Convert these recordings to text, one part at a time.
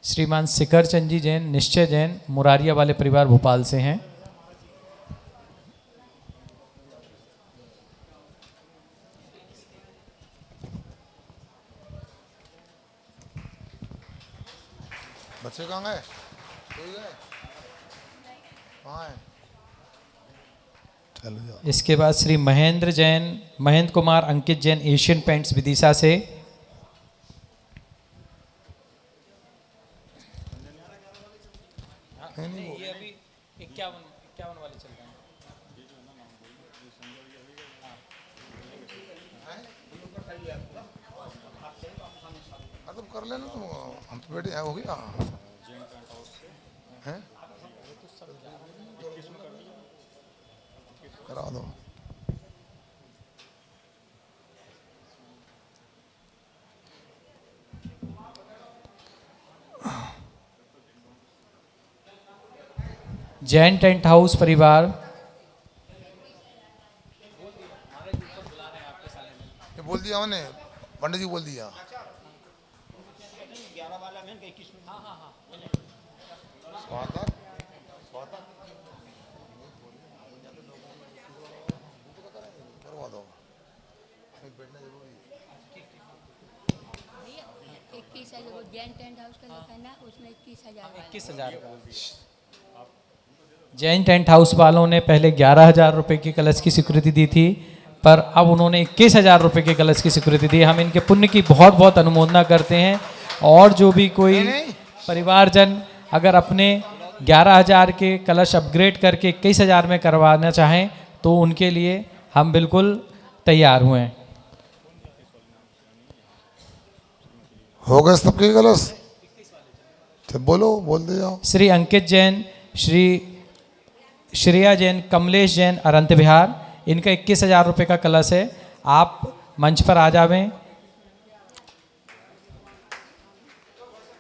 श्रीमान शिखर चंद जी जैन, निश्चय जैन, मुरारिया वाले परिवार भोपाल से हैं। बच्चे कहाँ गए? कोई गए? कहाँ है? चलो जाओ। इसके बाद श्री महेंद्र जैन, महेंद्र कुमार अंकित जैन, एशियन पेंट्स विदिशा से। ये अभी 51 वाले चल रहे हैं। तुम कर लेना, तुम हम तो बैठे हो गया हैं, करा दो। जैन टेंट हाउस परिवार, ये बोल दिया मैंने, पंडित जी बोल दिया। स्वागत स्वागत करवा दो, बैठना जरूरी। 21,000 वो जैन टेंट हाउस का लिखा है ना, उसमें 21,000 21,000 का। जैन टेंट हाउस वालों ने पहले 11,000 रुपये की कलश की स्वीकृति दी थी, पर अब उन्होंने 21,000 रुपये के कलश की स्वीकृति दी। हम इनके पुण्य की बहुत बहुत अनुमोदना करते हैं। और जो भी कोई परिवारजन अगर अपने 11,000 के कलश अपग्रेड करके 21,000 में करवाना चाहें तो उनके लिए हम बिल्कुल तैयार हुए हैं। हो गए सबके कलश? तो बोलो, बोल दे जाओ। श्री अंकित जैन, श्री श्रेया जैन, कमलेश जैन, अरंत विहार, इनका 21,000 रुपये का कलश है। आप मंच पर आ जावें।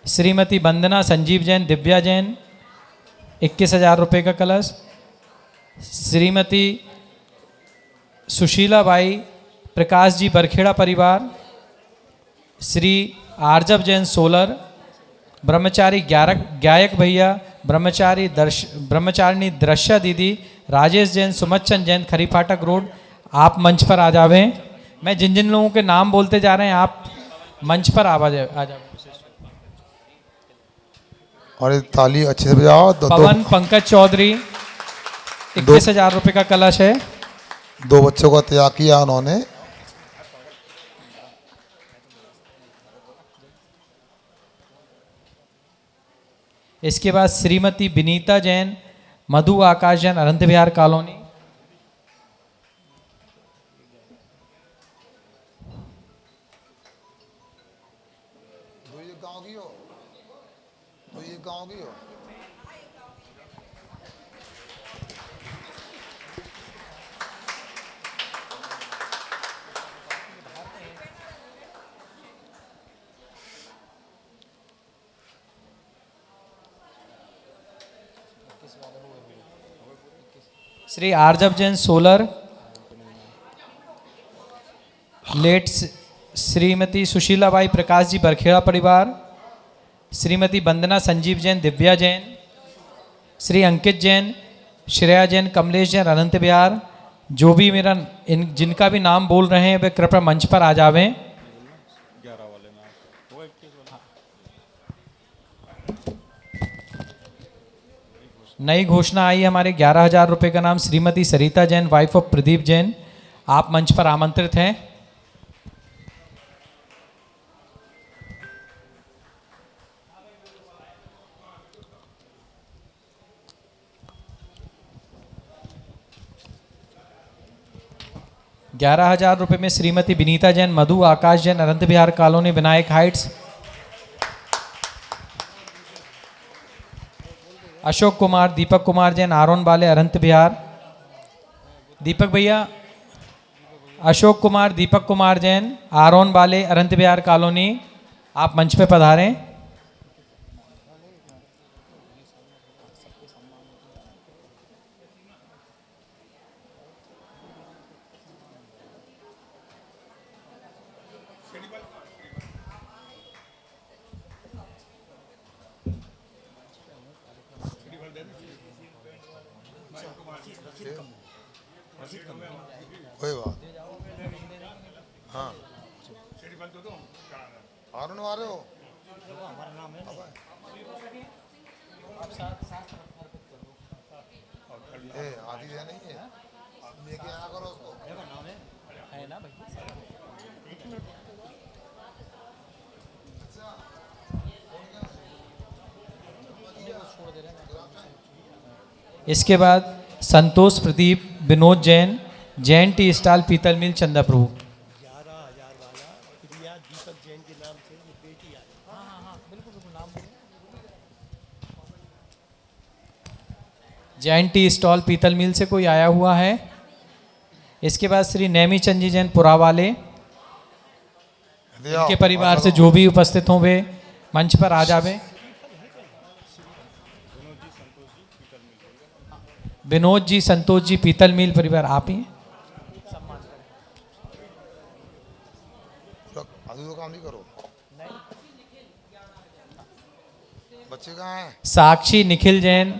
श्रीमती वंदना संजीव जैन, दिव्या जैन, 21,000 रुपये का कलश। श्रीमती सुशीला बाई, प्रकाश जी बरखेड़ा परिवार, श्री आरजब जैन सोलर, ब्रह्मचारी गायक भैया, ब्रह्मचारिणी दृश्या दीदी, राजेश जैन, सुमच्चन जैन, खरी फाटक रोड। आप मंच पर आ जावें। मैं जिन जिन लोगों के नाम बोलते जा रहे हैं आप मंच पर आ जाओ। और ये ताली अच्छे से बजाओ। पवन पंकज चौधरी, 21,000 रुपये का कलश है। 2 बच्चों का त्याग किया उन्होंने। इसके बाद श्रीमती विनीता जैन, मधु आकाश जैन, अनंत विहार कॉलोनी। ये गांव की हो, तो ये गांव की हो। श्री आरजब जैन सोलर, लेट श्रीमती सुशीलाबाई प्रकाश जी बरखेड़ा परिवार, श्रीमती वंदना संजीव जैन, दिव्या जैन, श्री अंकित जैन, श्रेया जैन, कमलेश जैन, अनंत विहार। जो भी मेरा जिनका भी नाम बोल रहे हैं वे कृपया मंच पर आ जावें। नई घोषणा आई हमारे 11,000 रुपये का नाम श्रीमती सरिता जैन, वाइफ ऑफ प्रदीप जैन। आप मंच पर आमंत्रित हैं। ₹11,000 में श्रीमती विनीता जैन, मधु आकाश जैन, अनंत विहार कॉलोनी, विनायक हाइट्स। अशोक कुमार, दीपक कुमार जैन, आरोन बाले, अनंत विहार। दीपक भैया, अशोक कुमार, दीपक कुमार जैन, आरोन बाले, अनंत विहार कॉलोनी। आप मंच पे पधारें। कोई बात हाँ आ रहे हो ए आदि है नहीं है लेके आया करो उसको है ना भाई। इसके बाद संतोष प्रदीप विनोद जैन, जैन टी स्टॉल पीतल मिल चंदाप्रभु। 11,000 वाला प्रिया दीपक जैन के नाम से ये बेटी आई। जैन टी स्टॉल पीतल मिल से कोई आया हुआ है? इसके बाद श्री नैमी चंद जी जैन पुरावाले, इनके परिवार से जो भी उपस्थित हों वे मंच पर आ जावे। विनोद जी संतोष जी पीतल मिल परिवार आप ही हैं? आदि तो काम नहीं करो बच्चे कहाँ हैं साक्षी निखिल जैन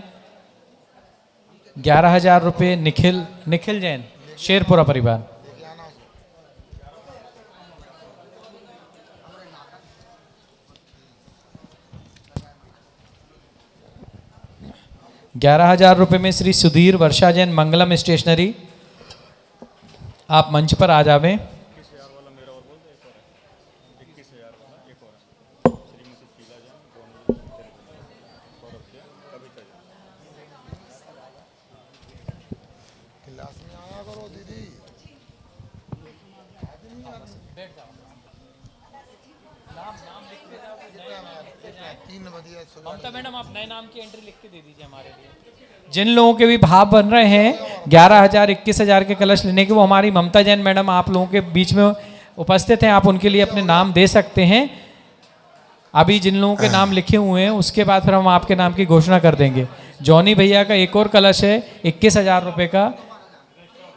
11,000 रुपये। निखिल जैन शेरपुरा परिवार। लेके आना उसको 11,000 रुपये में श्री सुधीर वर्षा जैन मंगलम स्टेशनरी, आप मंच पर आ जावें। क्लास में आया करो दीदी 3 बजे ममता मैडम आप नए नाम की एंट्री लिख के दे दीजिए हमारे लिए। जिन लोगों के भी भाव बन रहे हैं 11,000 21,000 के कलश लेने के, वो हमारी ममता जैन मैडम आप लोगों के बीच में उपस्थित हैं, आप उनके लिए अपने नाम दे सकते हैं। अभी जिन लोगों के नाम लिखे हुए हैं उसके बाद फिर हम आपके नाम की घोषणा कर देंगे। जॉनी भैया का एक और कलश है 21,000 रुपये का,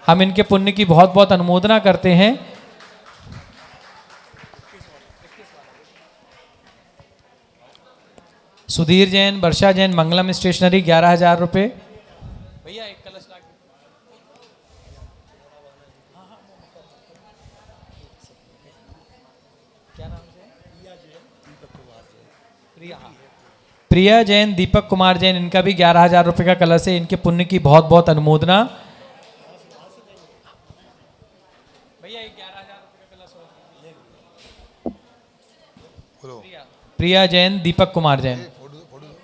हम इनके पुण्य की बहुत बहुत अनुमोदना करते हैं। सुधीर जैन वर्षा जैन मंगलम स्टेशनरी 11,000 रुपये। भैया एक कलश ला क्या नाम से? प्रिया जैन दीपक कुमार जैन, इनका भी 11,000 रुपये का कलश है, इनके पुण्य की बहुत बहुत अनुमोदना। भैया एक 11,000 रुपये का कलश हो। बोलो प्रिया जैन दीपक कुमार जैन। फोटो दो फोटो दो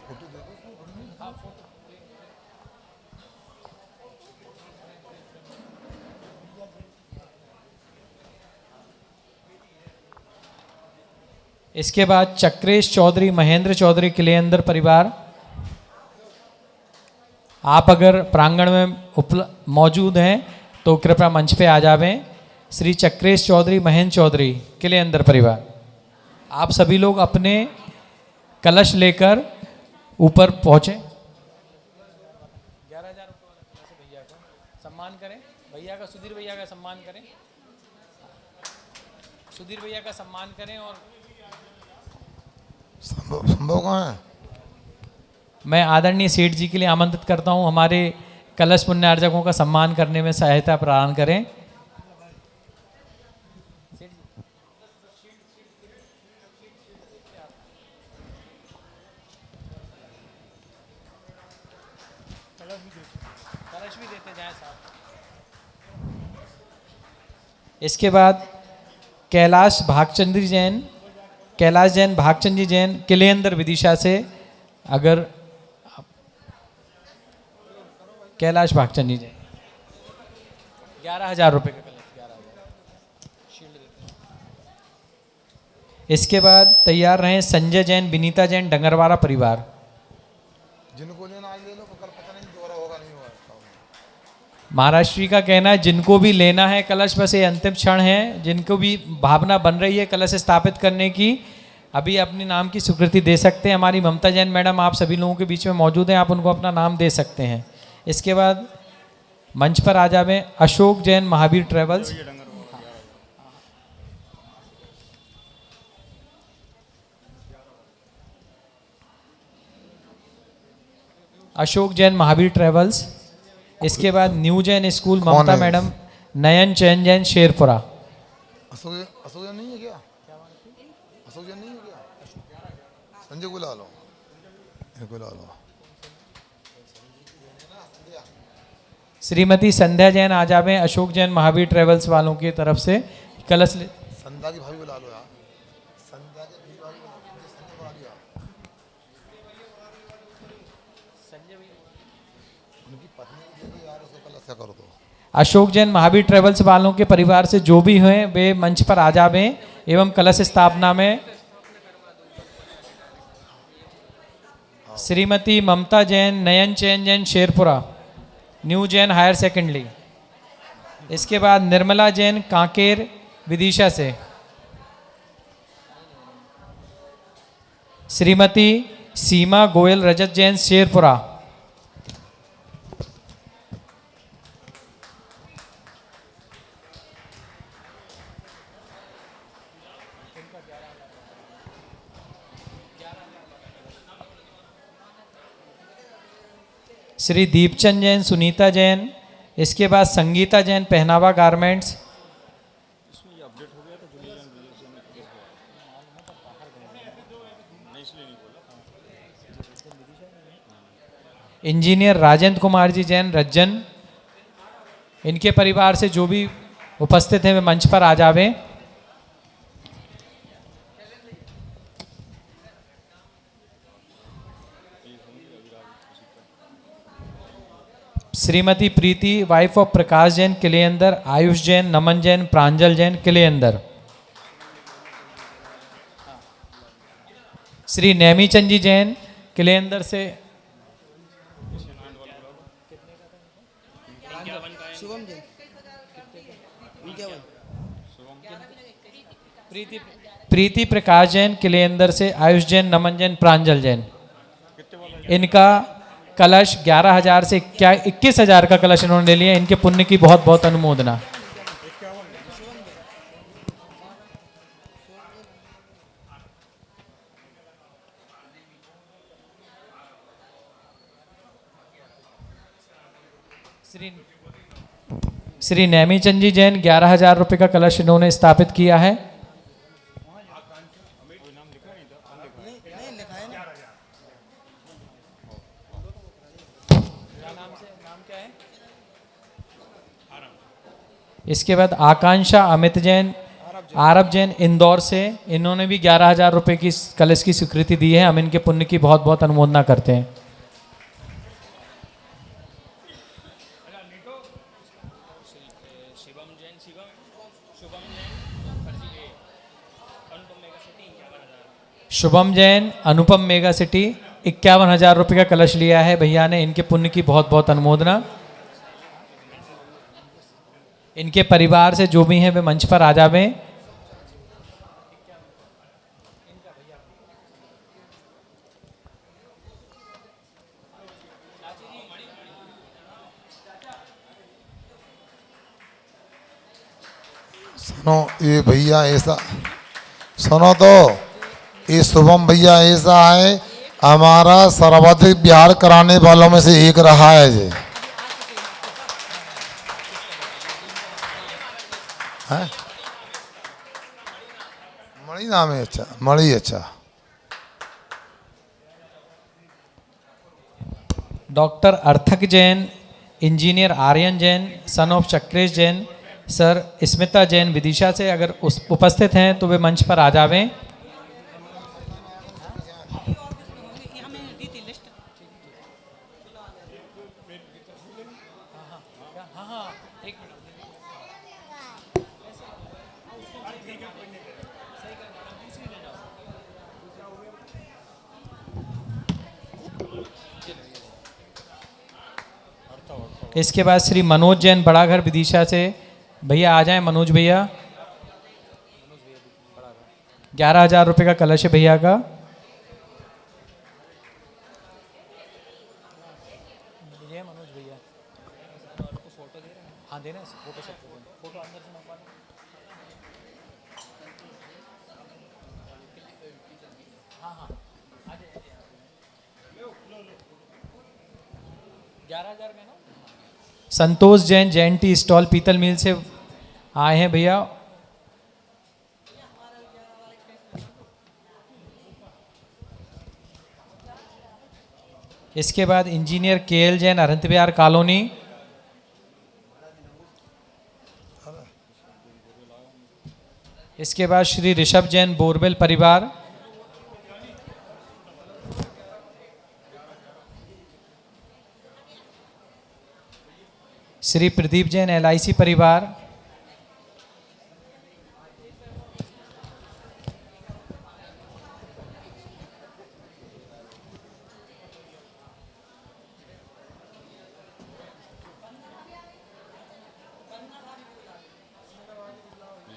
फोटो दो फोटो दे दो इसके बाद चक्रेश चौधरी महेंद्र चौधरी किले अंदर परिवार, आप अगर प्रांगण में मौजूद हैं तो कृपया मंच पे आ जावें। श्री चक्रेश चौधरी महेंद्र चौधरी किले अंदर परिवार, आप सभी लोग अपने कलश लेकर ऊपर पहुँचें। 11,000 रुपये भैया का सम्मान करें, भैया का सुधीर भैया का सम्मान करें, सुधीर भैया का सम्मान करें। और संभव कहाँ है? मैं आदरणीय सेठ जी के लिए आमंत्रित करता हूं, हमारे कलश पुण्यार्जकों का सम्मान करने में सहायता प्रदान करें। कलश भी देते जाएं साहब। इसके बाद कैलाश जैन भागचंद्री जैन किले अंदर विदिशा से, अगर कैलाश भागचंद्री जैन 11,000 रुपये का कलश 11,000। इसके बाद तैयार रहें संजय जैन विनीता जैन डंगरवाड़ा परिवार। जिनको लेना आज ले लो, कल पता नहीं दोबारा होगा नहीं होगा। महाराष्ट्री का कहना है जिनको भी लेना है कलश, बस ये अंतिम क्षण है, जिनको भी भावना बन रही है कलश स्थापित करने की, अभी अपने नाम की स्वीकृति दे सकते हैं। हमारी ममता जैन मैडम आप सभी लोगों के बीच में मौजूद हैं, आप उनको अपना नाम दे सकते हैं। इसके बाद मंच पर आ जावें अशोक जैन महावीर ट्रेवल्स। अशोक जैन महावीर ट्रेवल्स। इसके बाद न्यू जैन स्कूल कौन ममता है? मैडम, नयन चैन जैन शेरपुरा। अशोक जैन नहीं है क्या? अशोक जैन नहीं है क्या? संजय को ला लो, इनको ला लो। श्रीमती संध्या जैन आ जावे अशोक जैन महावीर ट्रेवल्स वालों की तरफ से कलश संध्या की भाभी को ला लो यार, संध्या की भाभी को ला लो, संध्या को ला दिया। उनकी पत्नी को दे दो यार, उसको कल ऐसा करो तो। अशोक जैन महावीर ट्रेवल्स वालों के परिवार से जो भी हैं वे मंच पर आ जावें एवं कलश स्थापना में Shrimati Mamta Jain, Nayan Chain Jain Sherpura, new Jain higher secondary. इसके बाद निर्मला जैन कांकेर विदिशा से, श्रीमती सीमा गोयल रजत जैन शेरपुरा, श्री दीपचंद जैन सुनीता जैन। इसके बाद संगीता जैन पहनावा गारमेंट्स, इंजीनियर राजेंद्र कुमार जी जैन रज्जन। इनके परिवार से जो भी उपस्थित हैं वे मंच पर आ जावें। श्रीमती प्रीति वाइफ ऑफ प्रकाश जैन किले अंदर, आयुष जैन, नमन जैन, प्रांजल जैन किले अंदर। श्री नैमीचंद जी जैन किले अंदर से, प्रीति प्रकाश जैन किले अंदर से, आयुष जैन, नमन जैन, प्रांजल जैन। इनका कलश 11,000 से 21,000 का कलश इन्होंने ले लिया। इनके पुण्य की बहुत बहुत अनुमोदना। श्री नैमीचंद जी जैन 11,000 रुपये का कलश इन्होंने स्थापित किया है। इसके बाद आकांक्षा अमित जैन, आरब जैन इंदौर से, इन्होंने भी 11,000 रुपये की कलश की स्वीकृति दी है। हम इनके पुण्य की बहुत बहुत अनुमोदना करते हैं। शुभम जैन अनुपम मेगा सिटी 51,000 रुपये का कलश लिया है भैया ने। इनके पुण्य की बहुत बहुत अनुमोदना। इनके परिवार से जो भी हैं वे मंच पर आ जावें। सुनो ये भैया ऐसा, सुनो तो ये शुभम भैया ऐसा है, हमारा सर्वाधिक बिहार कराने वालों में से एक रहा है जी। है मणि नाम है, अच्छा मणि, अच्छा। Doctor Arthak Jain, engineer Aryan Jain son of Chakresh Jain, sir Smita Jain Vidisha से अगर उपस्थित हैं तो वे मंच पर आ जावें। इसके बाद श्री मनोज जैन बड़ाघर विदिशा से, भैया आ जाएं मनोज भैया। 11,000 रुपये का कलश है भैया का। मनोज भैया फोटो दे रहे हैं, हाँ दे रहे हैं फोटो, सब फोटो अंदर से मंगवा लो। हाँ हाँ आ जाइए। संतोष जैन, जैन टी स्टॉल, पीतल मिल से आए हैं भैया। इसके बाद इंजीनियर केएल जैन, अरहंत विहार कॉलोनी। इसके बाद श्री ऋषभ जैन, बोरवेल परिवार। श्री प्रदीप जैन, एलआईसी परिवार।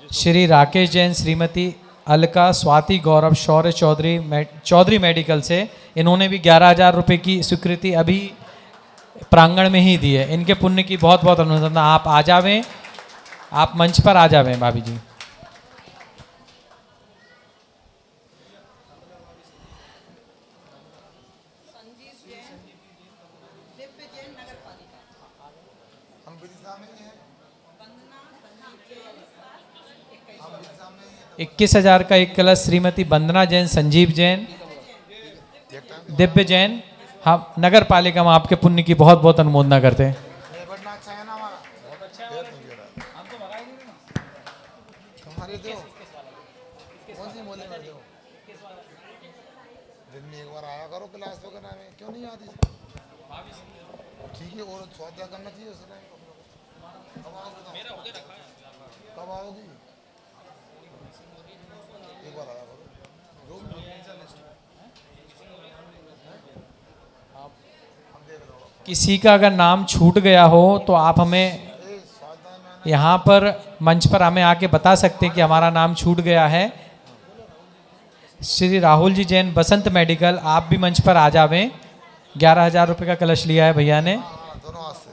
श्री राकेश जैन, श्रीमती अलका स्वाति गौरव शौर्य चौधरी मेडिकल से, इन्होंने भी 11,000 रुपये की स्वीकृति अभी प्रांगण में ही दी है। इनके पुण्य की बहुत बहुत अनुमोदना। आप आ जावें, आप मंच पर आ जावें भाभी जी। इक्कीस 21,000 का एक कलश श्रीमती वंदना जैन, संजीव जैन, दिव्य जैन। हम नगर पालिका में आपके पुण्य की बहुत बहुत अनुमोदना करते हैं। दिन में एक बार आया करो क्लास वगैरह में, क्यों नहीं आती? ठीक है, और सौदा करना चाहिए उसने। कब आओगी? एक बार आया करो। किसी का अगर नाम छूट गया हो तो आप हमें यहाँ पर मंच पर हमें आके बता सकते हैं कि हमारा नाम छूट गया है। श्री राहुल जी जैन, बसंत मेडिकल, आप भी मंच पर आ जावें। 11,000 रुपये का कलश लिया है भैया ने। दोनों हाथ से।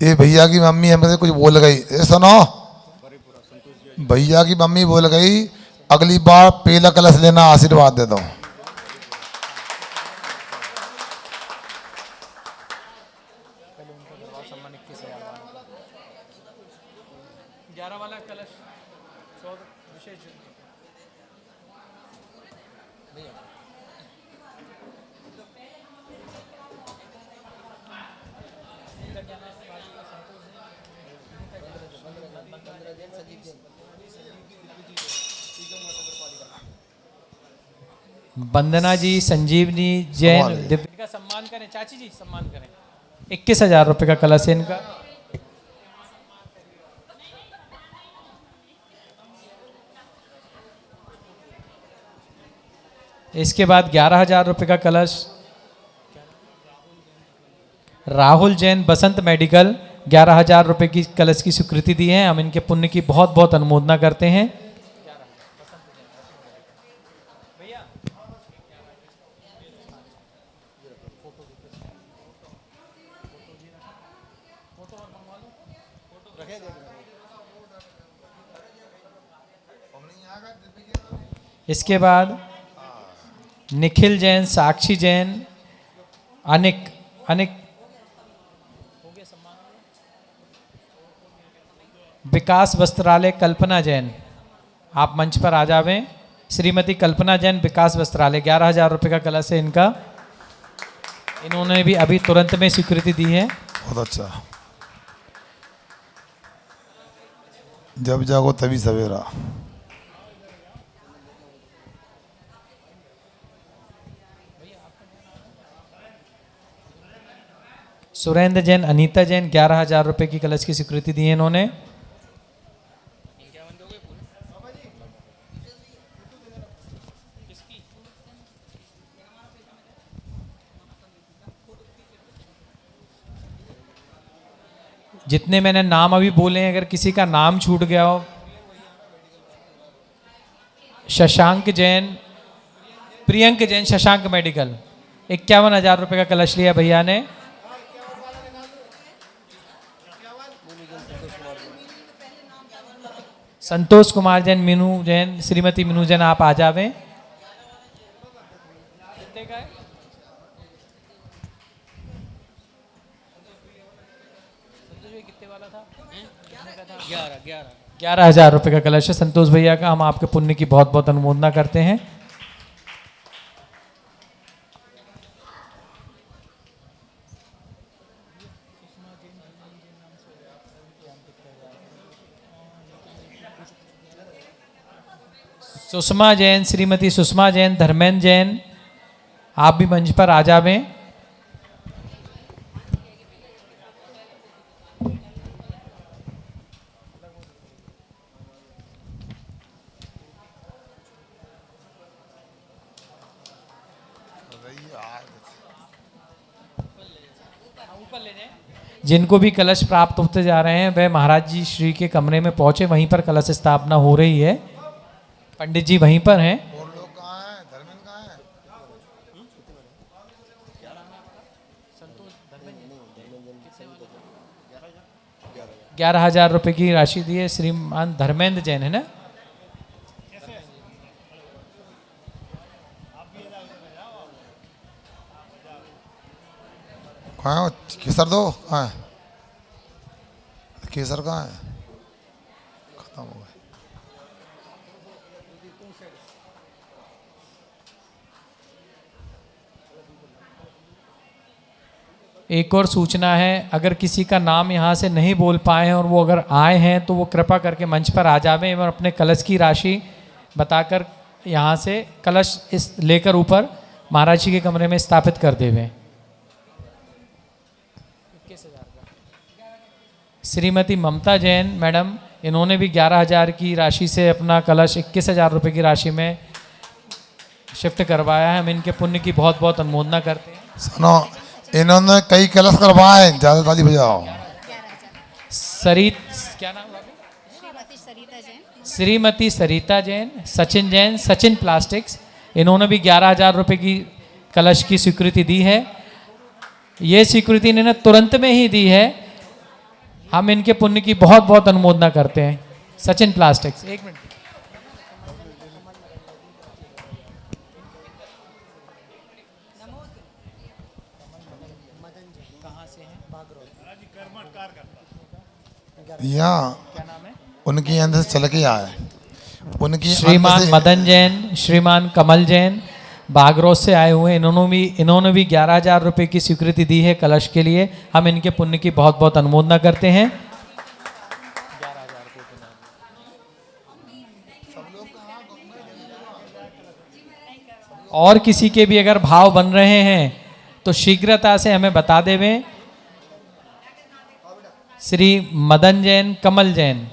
ये भैया की मम्मी हमसे कुछ बोल गई, ये सुनो, भैया की मम्मी बोल गई अगली बार पीला कलश लेना, आशीर्वाद दे दो। वंदना जी, संजीवनी जैन, दिव्य का सम्मान करें। चाची जी सम्मान करें। 21,000 रुपये का कलश है इनका। इसके बाद 11,000 रुपये का कलश राहुल जैन, बसंत मेडिकल, 11,000 रुपये की कलश की स्वीकृति दी है। हम इनके पुण्य की बहुत बहुत अनुमोदना करते हैं। इसके बाद निखिल जैन, साक्षी जैन, अनिक विकास वस्त्रालय, कल्पना जैन, आप मंच पर आ जावें। श्रीमती कल्पना जैन, विकास वस्त्रालय, 11,000 रुपये का कलश है इनका। इन्होंने भी अभी तुरंत में स्वीकृति दी है। बहुत अच्छा। जब जागो तभी सवेरा। सुरेंद्र जैन, अनीता जैन, 11,000 रुपये की कलश की स्वीकृति दी है इन्होंने। जितने मैंने नाम अभी बोले हैं, अगर किसी का नाम छूट गया हो। शशांक जैन, प्रियंक जैन, शशांक मेडिकल, 51,000 रुपये का कलश लिया भैया ने। संतोष कुमार जैन, मीनू जैन, श्रीमती मीनू जैन आप आ जावें। कितने का है? 11,000 रुपये का कलश है संतोष भैया का। हम आपके पुण्य की बहुत बहुत अनुमोदना करते हैं। सुषमा जैन, श्रीमती सुषमा जैन, धर्मेंद्र जैन आप भी मंच पर आ जावें। जिनको भी कलश प्राप्त होते जा रहे हैं वह महाराज जी श्री के कमरे में पहुंचे, वहीं पर कलश स्थापना हो रही है। पंडित जी वहीं पर हैं। और लोग कहाँ हैं? धर्मेंद्र कहाँ हैं? 11,000 रुपये की राशि दी है श्रीमान धर्मेंद्र जैन, है ना? कहाँ है? केसर दो कहाँ है? केसर कहाँ है? खत्म हो गए। एक और सूचना है, अगर किसी का नाम यहाँ से नहीं बोल पाए हैं और वो अगर आए हैं तो वो कृपा करके मंच पर आ जावें और अपने कलश की राशि बताकर यहाँ से कलश इस लेकर ऊपर महाराज जी के कमरे में स्थापित कर देवें। श्रीमती ममता जैन मैडम, इन्होंने भी 11,000 की राशि से अपना कलश 21,000 रुपये की राशि में शिफ्ट करवाया है। हम इनके पुण्य की बहुत बहुत अनुमोदना करते हैं। सुनो, इन्होंने कई कलश करवाए, ज़्यादा ताली बजाओ। सरित, क्या नाम है? श्रीमती सरिता जैन। श्रीमती सरिता जैन, सचिन जैन, सचिन प्लास्टिक्स, इन्होंने भी 11,000 रुपये की कलश की स्वीकृति दी है। ये स्वीकृति इन्होंने तुरंत में ही दी है। हम इनके पुण्य की बहुत बहुत अनुमोदना करते हैं। सचिन प्लास्टिक्स, एक मिनट। यहाँ उनकी अंदर से चल के आए, उनकी श्रीमान अंदर से- मदन जैन, श्रीमान कमल जैन बागरोज से आए हुए हैं। इन्होंने भी 11,000 रुपये की स्वीकृति दी है कलश के लिए। हम इनके पुण्य की बहुत बहुत अनुमोदना करते हैं। और किसी के भी अगर भाव बन रहे हैं तो शीघ्रता से हमें बता देवें। श्री मदन जैन, कमल जैन,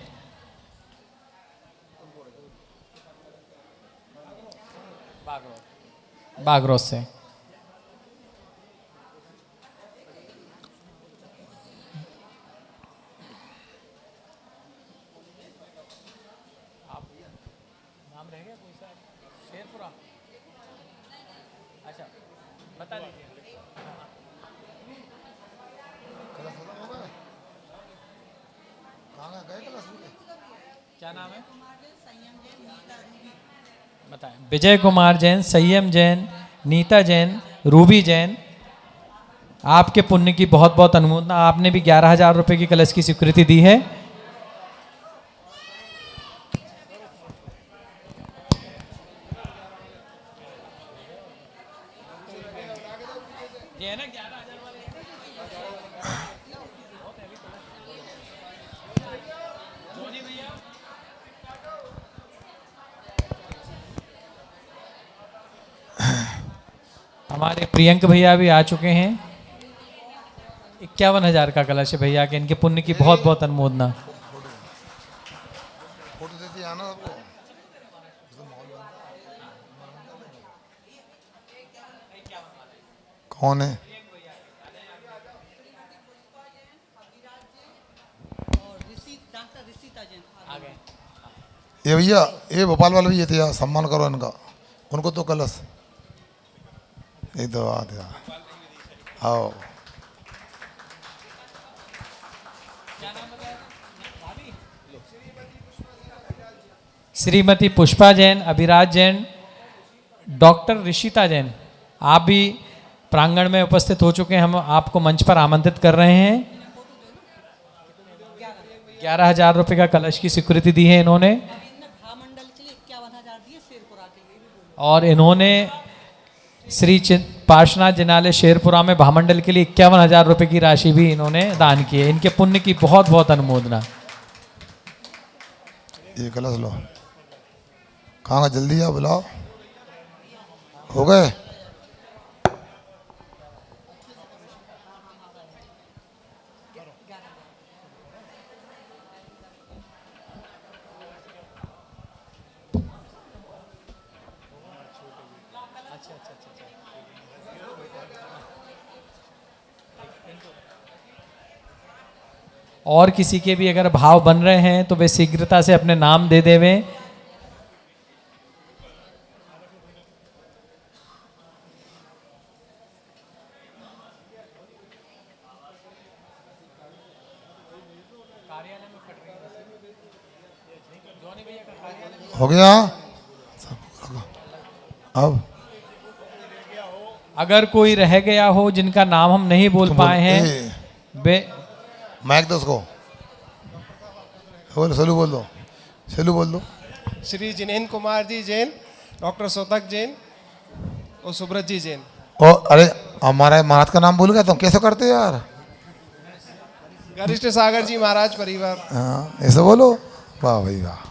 बागरोज से। नाम रह गया कोई सा? शेरपुरा, अच्छा बता दीजिए। क्या नाम है? बताएं। विजय कुमार जैन, संयम जैन, नीता जैन, रूबी जैन, आपके पुण्य की बहुत बहुत अनुमोदना। आपने भी 11,000 रुपये की कलश की स्वीकृति दी है। ये है ना 11,000 वाले। हमारे प्रियंक भैया भी आ चुके हैं। 51,000 का कलश है भैया के। इनके पुण्य की बहुत बहुत अनुमोदना। फोटो देती है ना सबको। कौन है? ये भैया, ये भोपाल वाले भी ये थे यार, सम्मान करो इनका। उनको तो कलश एक दो आ दिया। आओ श्रीमती पुष्पा जैन, अभिराज जैन, डॉक्टर ऋषिता जैन, आप भी प्रांगण में उपस्थित हो चुके हैं। हम आपको मंच पर आमंत्रित कर रहे हैं। 11,000 रुपये का कलश की स्वीकृति दी है इन्होंने। और इन्होंने श्री पार्श्वनाथ जिनालय शेरपुरा में भामंडल के लिए 51,000 रुपये की राशि भी इन्होंने दान की है। इनके पुण्य की बहुत बहुत अनुमोदना। ये कलश लो, कहाँ का जल्दी आ बुलाओ, हो गए। और किसी के भी अगर भाव बन रहे हैं तो वे शीघ्रता से अपने नाम दे देवें। हो गया। अब अगर कोई रह गया हो जिनका नाम हम नहीं बोल पाए हैं, वे माइक दो उसको, बोल सलू बोल दो, सलू बोल दो। श्री जिनेन्द्र कुमार जी जैन, डॉक्टर सोतक जैन और सुब्रत जी जैन। ओ अरे हमारे महाराज का नाम भूल गया तुम, कैसे करते हो यार। गरिष्ठ सागर जी महाराज परिवार। हाँ ऐसे बोलो, वाह भाई वाह।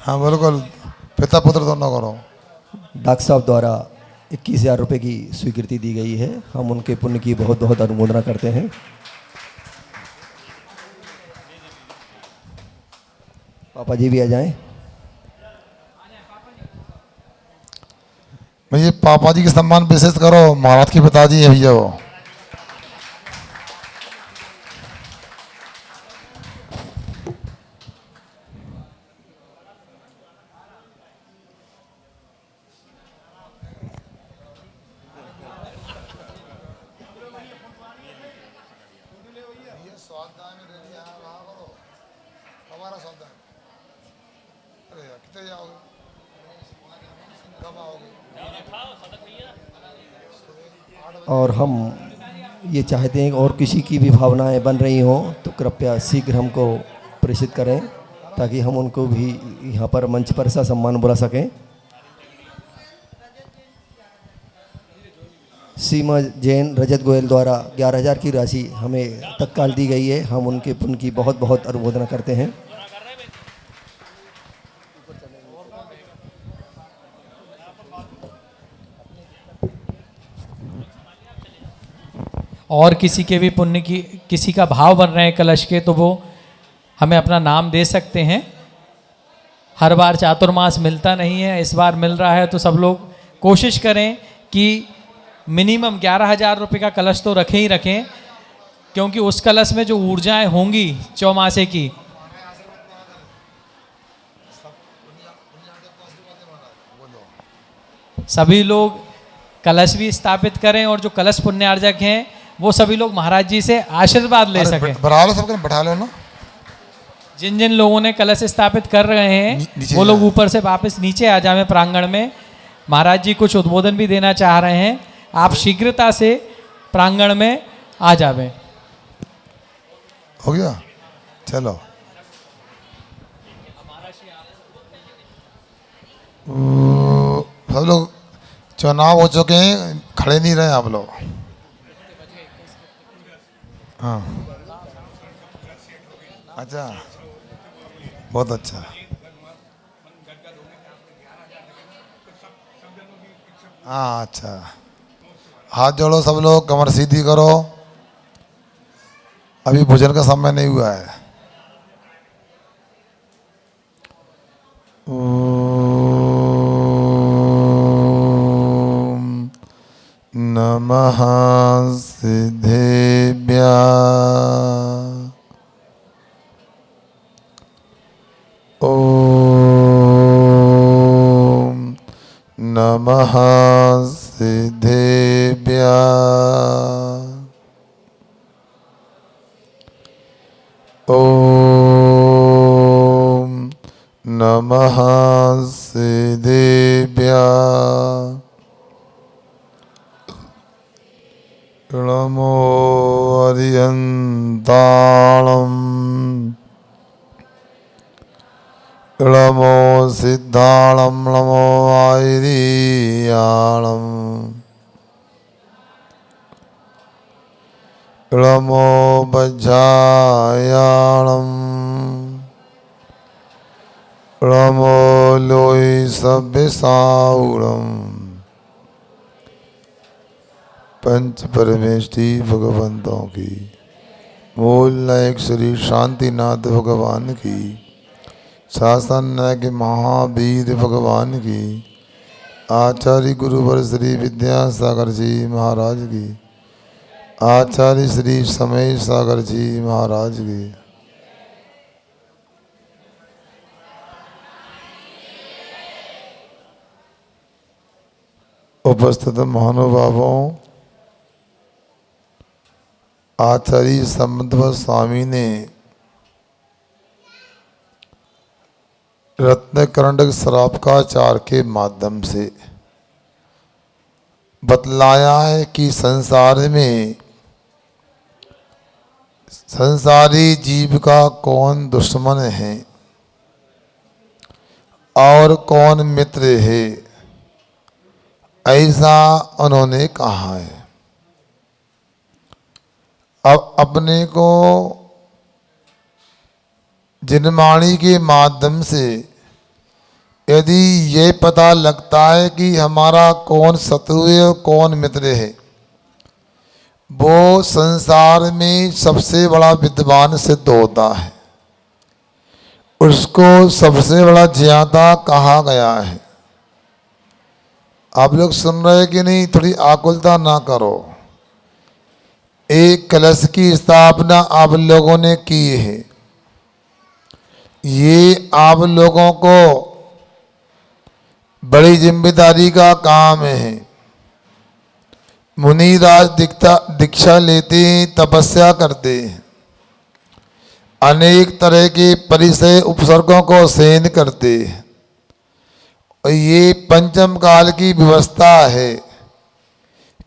हाँ बिल्कुल, पिता पुत्र दोनों करो। डॉक्टर साहब द्वारा 21,000 रुपये की स्वीकृति दी गई है। हम उनके पुण्य की बहुत बहुत अनुमोदना करते हैं। पापा जी भी आ जाएं। भैया पापा जी के सम्मान विशेष करो, महाराज के पिताजी है भैया वो। और हम ये चाहते हैं कि और किसी की भी भावनाएं बन रही हों तो कृपया शीघ्र हमको प्रेषित करें ताकि हम उनको भी यहाँ पर मंच पर सा सम्मान बुला सकें। सीमा जैन, रजत गोयल द्वारा 11,000 की राशि हमें तत्काल दी गई है। हम उनके पुण्य की बहुत बहुत अनुमोदना करते हैं। और किसी के भी पुण्य की, किसी का भाव बन रहे हैं कलश के, तो वो हमें अपना नाम दे सकते हैं। हर बार चातुर्मास मिलता नहीं है, इस बार मिल रहा है, तो सब लोग कोशिश करें कि मिनिमम 11,000 रुपये का कलश तो रखें ही रखें, क्योंकि उस कलश में जो ऊर्जाएं होंगी चौमासे की, सभी लोग कलश भी स्थापित करें और जो कलश पुण्यार्जक हैं वो सभी लोग महाराज जी से आशीर्वाद ले सकें। बढ़ा लो सबको, बैठा लो ना। जिन जिन लोगों ने कलश स्थापित कर रहे हैं वो लोग ऊपर से वापस नीचे आ जाएं प्रांगण में। महाराज जी कुछ उद्बोधन भी देना चाह रहे हैं, आप शीघ्रता से प्रांगण में आ जावें। हो गया, चलो। सब लोग चुनाव हो चुके हैं, खड़े नहीं रहे आप लोग। हाँ अच्छा, बहुत अच्छा। हाँ अच्छा, हाथ जोड़ो सब लोग, कमर सीधी करो। अभी भोजन का समय नहीं हुआ है। ओम नमः सिद्धेभ्यः। ओम नमः सिद्धेभ्यः। ओम नमः सिद्धेभ्यः नमो अरिहन्ताणम् नमो सिद्धाणं नमो आयर्याणम् नमो वज्रायाणम् नमो लोई सभ्यसाऊणम् पंच परमेष्टि भगवंतों की मूल नायक श्री शांतिनाथ भगवान की शासन नायक महावीर भगवान की आचार्य गुरुवर श्री विद्यासागर जी महाराज की आचार्य श्री समय सागर जी महाराज की उपस्थित महानुभावों, आचार्य संबंध स्वामी ने रत्नकरंडक श्रापकाचार के माध्यम से बतलाया है कि संसार में संसारी जीव का कौन दुश्मन है और कौन मित्र है, ऐसा उन्होंने कहा है। अब अपने को जिनवाणी के माध्यम से यदि ये पता लगता है कि हमारा कौन शत्रु है और कौन मित्र है, वो संसार में सबसे बड़ा विद्वान सिद्ध होता है, उसको सबसे बड़ा ज्ञाता कहा गया है। आप लोग सुन रहे कि नहीं? थोड़ी आकुलता ना करो। एक कलश की स्थापना आप लोगों ने की है, ये आप लोगों को बड़ी जिम्मेदारी का काम है। मुनिराज दीक्षा लेते हैं, तपस्या करते हैं, अनेक तरह के परिचय उपसर्गों को सहन करते हैं। और ये पंचम काल की व्यवस्था है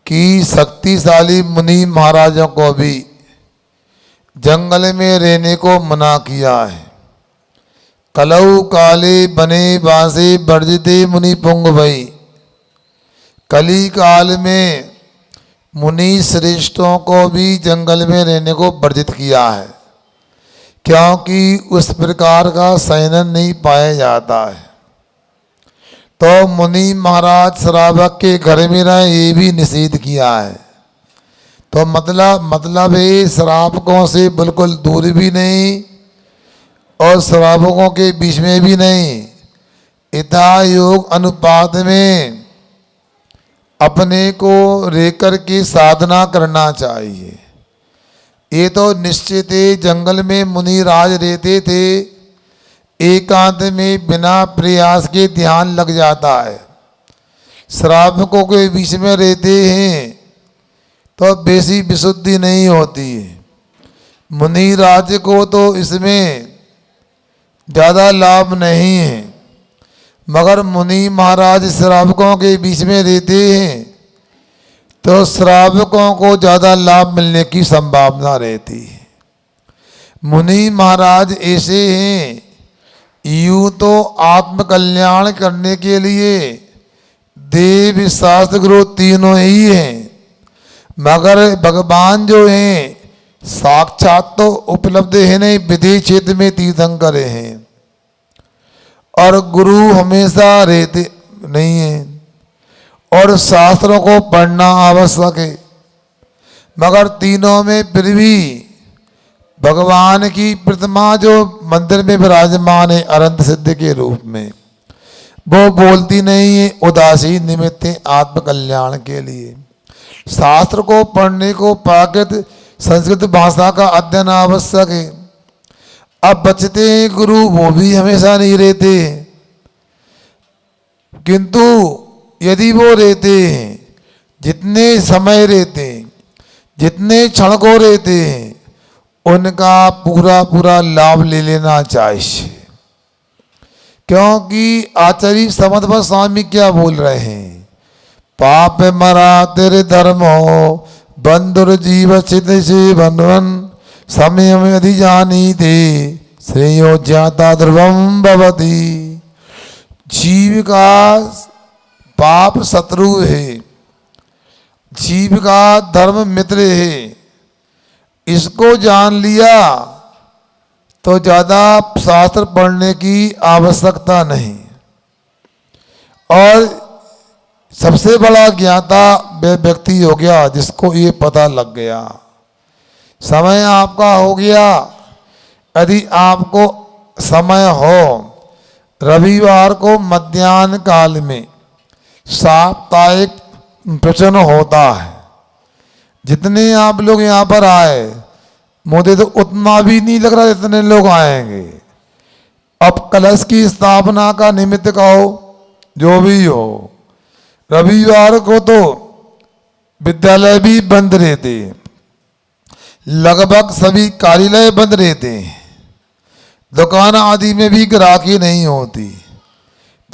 कि शक्तिशाली मुनि महाराजों को भी जंगल में रहने को मना किया है। कलऊ काले बने बासे वर्जिते मुनि पुंग भई। कली काल में मुनि श्रेष्ठों को भी जंगल में रहने को वर्जित किया है, क्योंकि उस प्रकार का शयन नहीं पाया जाता है। तो मुनि महाराज श्रावक के घर में रहे, ये भी निषेध किया है। तो मतलब है श्रावकों से बिल्कुल दूर भी नहीं और श्रावकों के बीच में भी नहीं, यथा योग अनुपात में अपने को रहकर के साधना करना चाहिए। ये तो निश्चित है, जंगल में मुनि राज रहते थे, एकांत में बिना प्रयास के ध्यान लग जाता है। श्रावकों के बीच में रहते हैं तो बेसी विशुद्धि नहीं होती है। मुनि राज को तो इसमें ज़्यादा लाभ नहीं है, मगर मुनि महाराज श्रावकों के बीच में रहते हैं तो श्रावकों को ज़्यादा लाभ मिलने की संभावना रहती है। मुनि महाराज ऐसे हैं, यूं तो आत्मकल्याण करने के लिए देव शास्त्र गुरु तीनों ही हैं, मगर भगवान जो हैं साक्षात तो उपलब्ध है नहीं, विदेश क्षेत्र में तीर्थंकर हैं और गुरु हमेशा रहते नहीं हैं और शास्त्रों को पढ़ना आवश्यक है। मगर तीनों में फिर भी भगवान की प्रतिमा जो मंदिर में विराजमान है अनंत सिद्ध के रूप में, वो बोलती नहीं है, उदासीन निमित्त है आत्मकल्याण के लिए। शास्त्र को पढ़ने को प्राकृत संस्कृत भाषा का अध्ययन आवश्यक है। अब बचते हैं गुरु, वो भी हमेशा नहीं रहते, किंतु यदि वो रहते हैं, जितने समय रहते हैं, जितने क्षण को रहते हैं, उनका पूरा पूरा लाभ ले लेना चाहिए। क्योंकि आचार्य समर्थ स्वामी क्या बोल रहे हैं, पाप मरा तेरे धर्मो बंधुर जीव चित से बनवन समय में अधि जानी थे श्रेयो ज्ञाता ध्रुवम भवती। जीव का पाप शत्रु है, जीव का धर्म मित्र है। इसको जान लिया तो ज्यादा शास्त्र पढ़ने की आवश्यकता नहीं। और सबसे बड़ा ज्ञाता वह व्यक्ति हो गया जिसको ये पता लग गया। समय आपका हो गया। यदि आपको समय हो, रविवार को मध्याह्न काल में साप्ताहिक प्रवचन होता है। जितने आप लोग यहाँ पर आए, मुझे तो उतना भी नहीं लग रहा इतने लोग आएंगे। अब कलश की स्थापना का निमित्त कहो, जो भी हो, रविवार को तो विद्यालय भी बंद रहते, लगभग सभी कार्यालय बंद रहते, दुकान आदि में भी ग्राहकी नहीं होती।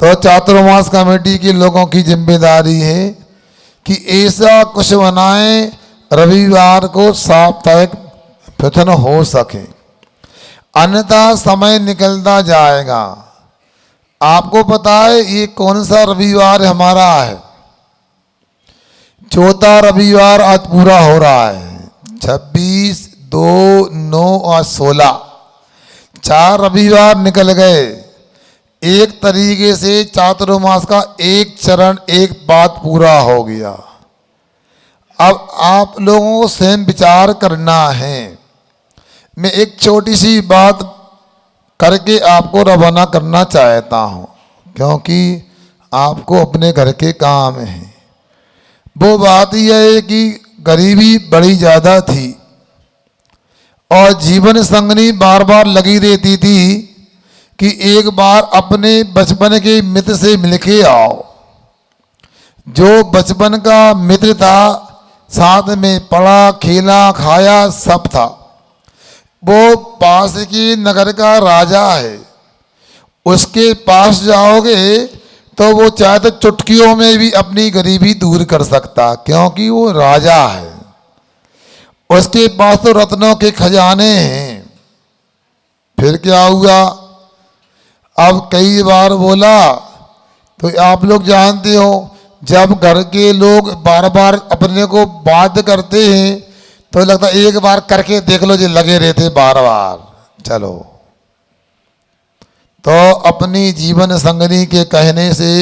तो चातुर्मास कमेटी के लोगों की जिम्मेदारी है कि ऐसा कुछ बनाएं रविवार को साप्ताहिक प्रवचन हो सके, अन्यथा समय निकलता जाएगा। आपको पता है ये कौन सा रविवार हमारा है? चौथा रविवार आज पूरा हो रहा है। 26, 2, 9 और 16 4 रविवार निकल गए। एक तरीके से चातुर्मास का एक चरण, एक बात पूरा हो गया। अब आप लोगों को स्वयं विचार करना है। मैं एक छोटी सी बात करके आपको रवाना करना चाहता हूँ, क्योंकि आपको अपने घर के काम है। वो बात यह है कि गरीबी बड़ी ज़्यादा थी और जीवन संगनी बार बार लगी रहती थी कि एक बार अपने बचपन के मित्र से मिलके आओ। जो बचपन का मित्र था, साथ में पढ़ा, खेला, खाया, सब था, वो पास के नगर का राजा है। उसके पास जाओगे तो वो चाहे तो चुटकियों में भी अपनी गरीबी दूर कर सकता, क्योंकि वो राजा है। उसके पास तो रत्नों के खजाने हैं। फिर क्या हुआ? अब कई बार बोला तो आप लोग जानते हो, जब घर के लोग बार बार अपने को बाध्य करते हैं तो लगता एक बार करके देख लो, जो लगे रहते बार बार। चलो, तो अपनी जीवन संगनी के कहने से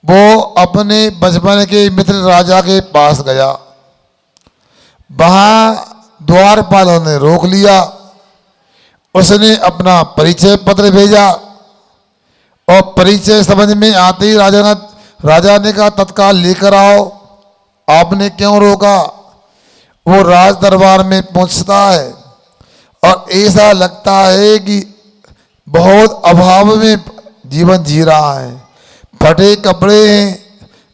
वो अपने बचपन के मित्र राजा के पास गया। वहां द्वारपालों ने रोक लिया। उसने अपना परिचय पत्र भेजा और परिचय समझ में आते ही राजा ने कहा तत्काल लेकर आओ। आपने क्यों रोका? वो राज दरबार में पहुंचता है और ऐसा लगता है कि बहुत अभाव में जीवन जी रहा है। फटे कपड़े हैं,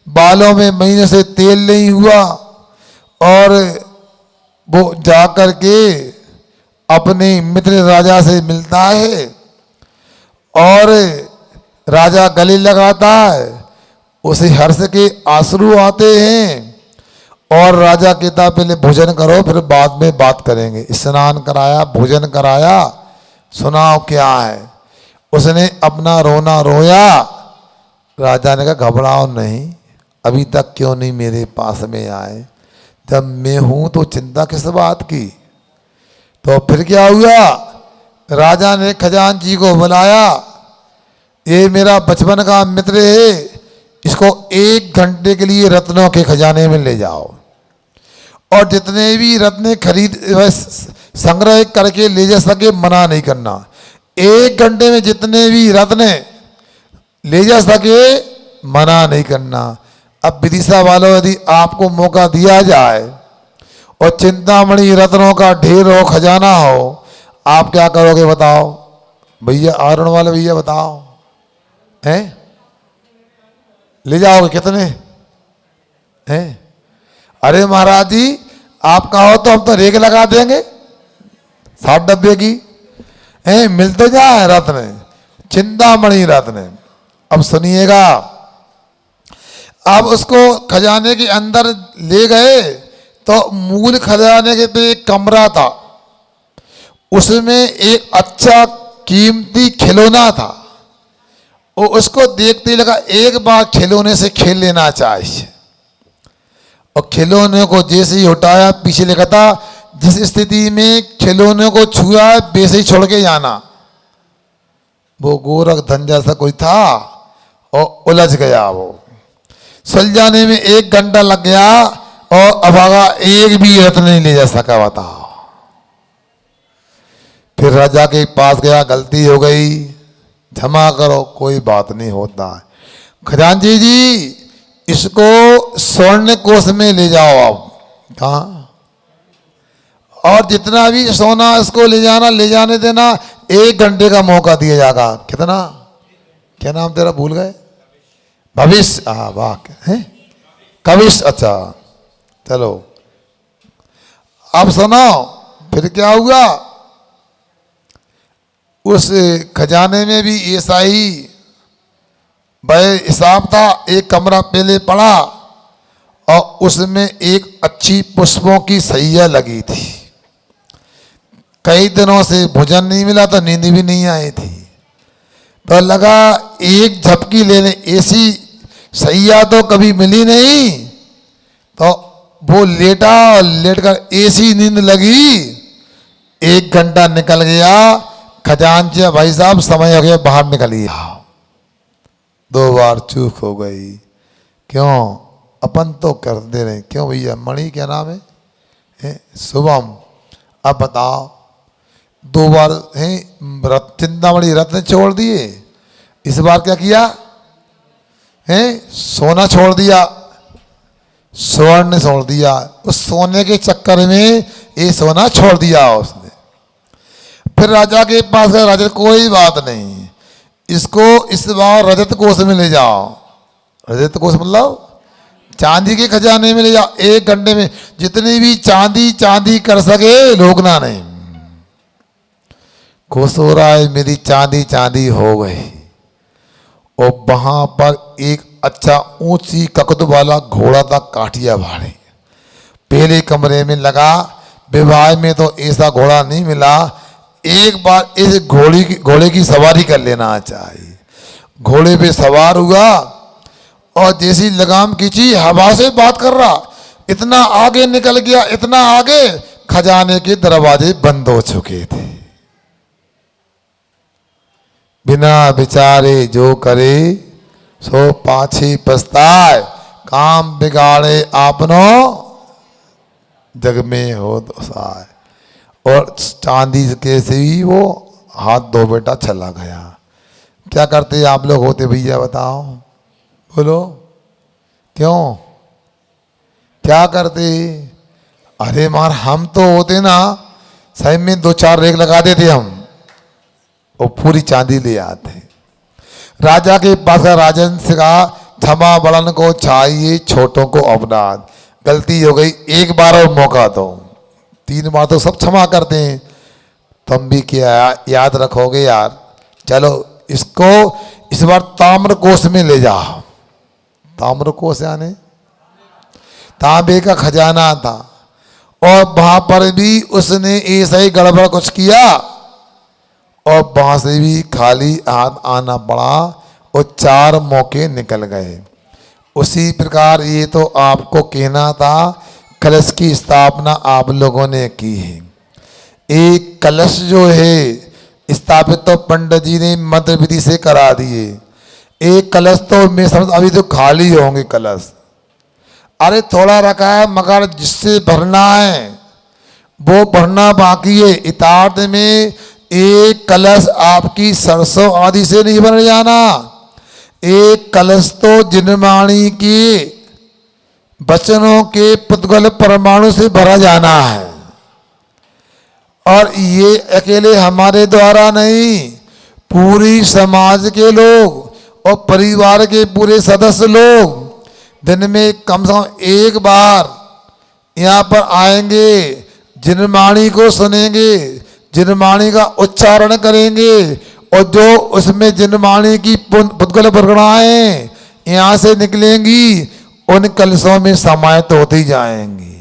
बालों में महीने से तेल नहीं हुआ, और वो जा कर के अपने मित्र राजा से मिलता है और राजा गले लगाता है। उसे हर्ष के आंसू आते हैं और राजा कहता पहले भोजन करो, फिर बाद में बात करेंगे। स्नान कराया, भोजन कराया, सुनाओ क्या है। उसने अपना रोना रोया। राजा ने कहा घबराओ नहीं, अभी तक क्यों नहीं मेरे पास में आए? जब मैं हूं तो चिंता किस बात की? तो फिर क्या हुआ? राजा ने खजांची को बुलाया। ये मेरा बचपन का मित्र है, इसको 1 घंटे के लिए रत्नों के खजाने में ले जाओ और जितने भी रत्न खरीद संग्रह करके ले जा सके मना नहीं करना। 1 घंटे में जितने भी रत्न ले जा सके मना नहीं करना। अब विदिशा वालों, यदि आपको मौका दिया जाए और चिंतामणि रत्नों का ढेर हो, खजाना हो, आप क्या करोगे बताओ? भैया आरण वाले भैया बताओ, हैं? ले जाओगे कितने हैं? अरे महाराज जी, आप कहो तो हम तो रेक लगा देंगे 60 डब्बे की। मिल तो जाए रत्न, चिंतामणि रत्न। अब सुनिएगा, अब उसको खजाने के अंदर ले गए तो मूल खजाने के पे एक कमरा था, उसमें एक अच्छा कीमती खिलौना था। वो उसको देखते ही लगा एक बार खिलौने से खेल लेना चाहिए। और खिलौने को जैसे ही उठाया, पीछे लिखा था जिस स्थिति में खिलौने को छुआ है वैसे ही छोड़ के जाना। वो गोरख धन जैसा कोई था और उलझ गया। वो सुलझाने में 1 घंटा लग गया और अभागा एक भी रत्न नहीं ले जा सका। बताओ। फिर राजा के पास गया, गलती हो गई, क्षमा करो। कोई बात नहीं होता। खजांची जी इसको स्वर्ण कोष में ले जाओ। अब कहाँ, और जितना भी सोना इसको ले जाना, ले जाने देना। 1 घंटे का मौका दिया जाएगा। कितना, क्या नाम तेरा भूल गए? भविष्य। हाँ वाह है कविश। अच्छा चलो अब सुनो फिर क्या हुआ। उस खजाने में भी ऐसा ही वह हिसाब था। एक कमरा पहले पड़ा और उसमें एक अच्छी पुष्पों की सैया लगी थी। कई दिनों से भोजन नहीं मिला तो नींद भी नहीं आई थी। तो लगा एक झपकी ले ले, ऐसी सैया तो कभी मिली नहीं। तो वो लेटा और लेटकर ऐसी नींद लगी। 1 घंटा निकल गया। खजांची भाई साहब समय हो गया, बाहर निकलिए। 2 बार चूक हो गई। क्यों? अपन तो कर दे रहे। क्यों भैया? मणि क्या नाम है? शुभम। अब बताओ 2 बार है चिंतामणि रत्न छोड़ दिए, इस बार क्या किया है? सोना छोड़ दिया, स्वर्ण छोड़ दिया। उस सोने के चक्कर में ये सोना छोड़ दिया उसने। फिर राजा के पास गया। राजा कोई बात नहीं, इसको इस बार रजत कोष में ले जाओ। रजत कोष मतलब चांदी के खजाने में ले जाओ। 1 घंटे में जितनी भी चांदी कर सके रोकना नहीं। खुश हो रहा है, मेरी चांदी हो गई। और वहां पर एक अच्छा ऊंची ककद वाला घोड़ा था, काठिया भाड़े। पहले कमरे में लगा। विवाह में तो ऐसा घोड़ा नहीं मिला। एक बार इस घोड़े की सवारी कर लेना चाहिए। घोड़े पे सवार हुआ और जैसी लगाम खींची, हवा से बात कर रहा। इतना आगे निकल गया, इतना आगे, खजाने के दरवाजे बंद हो चुके थे। बिना विचारे जो करे सो पाछे पछताए। काम बिगाड़े आपनो जग में हो दोसाय। और चांदी के से ही वो हाथ धो बेटा चला गया। क्या करते आप लोग होते भैया? बताओ, बोलो क्यों, क्या करते? अरे मार हम तो होते ना, सही में 2-4 रेक लगा देते हम और पूरी चांदी ले आते। राजा के पास का राजन से कहा, क्षमा बड़न को चाहिए, छोटों को अपराध। गलती हो गई, 1 बार और मौका दो। 3 बार तो सब क्षमा करते हैं, तुम भी क्या याद रखोगे यार। चलो इसको इस बार ताम्र कोष में ले जाओ। ताम्र कोष यानी तांबे का खजाना था। और वहां पर भी उसने ऐसा ही गड़बड़ कुछ किया और वहां से भी खाली हाथ आना पड़ा और 4 मौके निकल गए। उसी प्रकार ये तो आपको कहना था, कलश की स्थापना आप लोगों ने की है। एक कलश जो है स्थापित तो पंडित जी ने मंत्र विधि से करा दिए। एक कलश तो मैं समझ अभी तो खाली होंगे कलश। अरे थोड़ा रखा है, मगर जिससे भरना है वो भरना बाकी है। इतार्थ में एक कलश आपकी सरसों आदि से नहीं भर जाना। एक कलश तो जिनवाणी के वचनों के पुद्गल परमाणु से भरा जाना है। और ये अकेले हमारे द्वारा नहीं, पूरी समाज के लोग और परिवार के पूरे सदस्य लोग दिन में कम से कम यहाँ पर आएंगे, जिनवाणी को सुनेंगे, जिनवाणी का उच्चारण करेंगे और जो उसमें जिनवाणी की पुद्गल प्रगणाएं यहाँ से निकलेंगी उन कलशों में समाहित होती जाएंगी।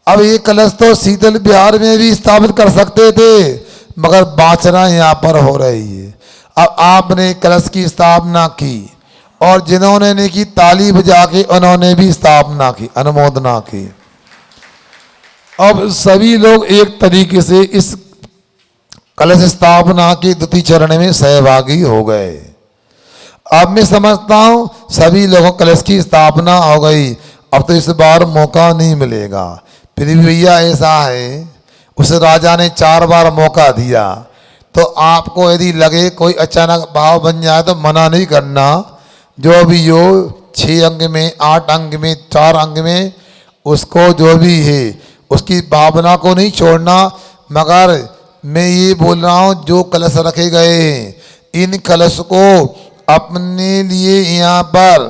अब ये कलश तो शीतल विहार में भी स्थापित कर सकते थे, मगर वाचना यहाँ पर हो रही है। अब आपने कलश की स्थापना की और जिन्होंने नहीं की ताली बजा के उन्होंने भी स्थापना की, अनुमोदना की। अब सभी लोग एक तरीके से इस कलश स्थापना के द्वितीय चरण में सहभागी हो गए। अब मैं समझता हूं सभी लोगों कलश की स्थापना हो गई। अब तो इस बार मौका नहीं मिलेगा। फिर भी भैया ऐसा है, उस राजा ने 4 बार मौका दिया, तो आपको यदि लगे कोई अचानक भाव बन जाए तो मना नहीं करना। जो भी हो 6 अंक में, 8 अंक में, 4 अंक में, उसको जो भी है उसकी भावना को नहीं छोड़ना। मगर मैं ये बोल रहा हूँ जो कलश रखे गए हैं, इन कलश को अपने लिए यहाँ पर